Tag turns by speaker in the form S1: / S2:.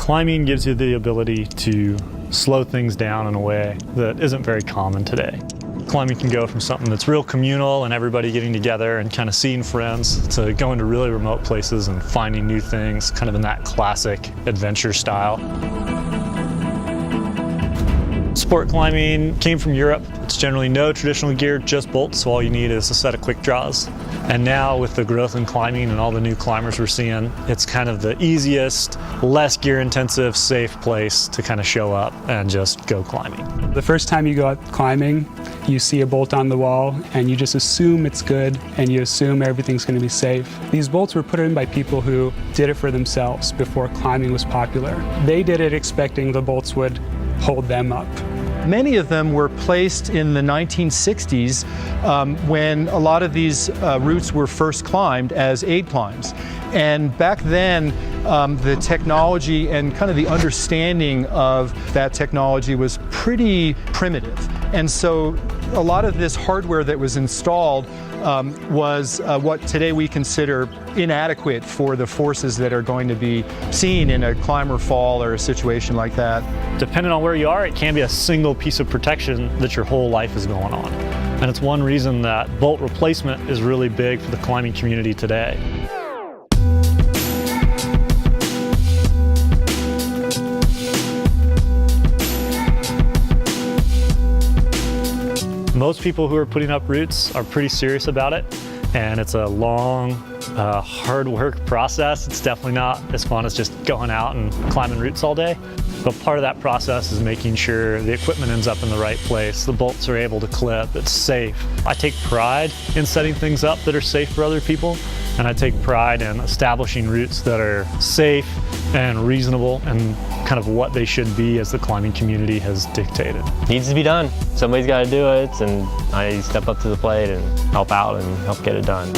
S1: Climbing gives you the ability to slow things down in a way that isn't very common today. Climbing can go from something that's real communal and everybody getting together and kind of seeing friends to going to really remote places and finding new things, kind of in that classic adventure style. Sport climbing came from Europe. It's generally no traditional gear, just bolts, so all you need is a set of quick draws. And now with the growth in climbing and all the new climbers we're seeing, it's kind of the easiest, less gear intensive, safe place to kind of show up and just go climbing.
S2: The first time you go out climbing, you see a bolt on the wall and you just assume it's good and you assume everything's going to be safe. These bolts were put in by people who did it for themselves before climbing was popular. They did it expecting the bolts would hold them up.
S3: Many of them were placed in the 1960s when a lot of these routes were first climbed as aid climbs. And back then, the technology and kind of the understanding of that technology was pretty primitive. And so a lot of this hardware that was installed was what today we consider inadequate for the forces that are going to be seen in a climber fall or a situation like that.
S1: Depending on where you are, it can be a single piece of protection that your whole life is going on. And it's one reason that bolt replacement is really big for the climbing community today. Most people who are putting up routes are pretty serious about it, and it's a long, hard work process. It's definitely not as fun as just going out and climbing routes all day. But part of that process is making sure the equipment ends up in the right place, the bolts are able to clip, it's safe. I take pride in setting things up that are safe for other people, and I take pride in establishing routes that are safe and reasonable and kind of what they should be as the climbing community has dictated.
S4: Needs to be done. Somebody's got to do it, and I step up to the plate and help out and help get it done.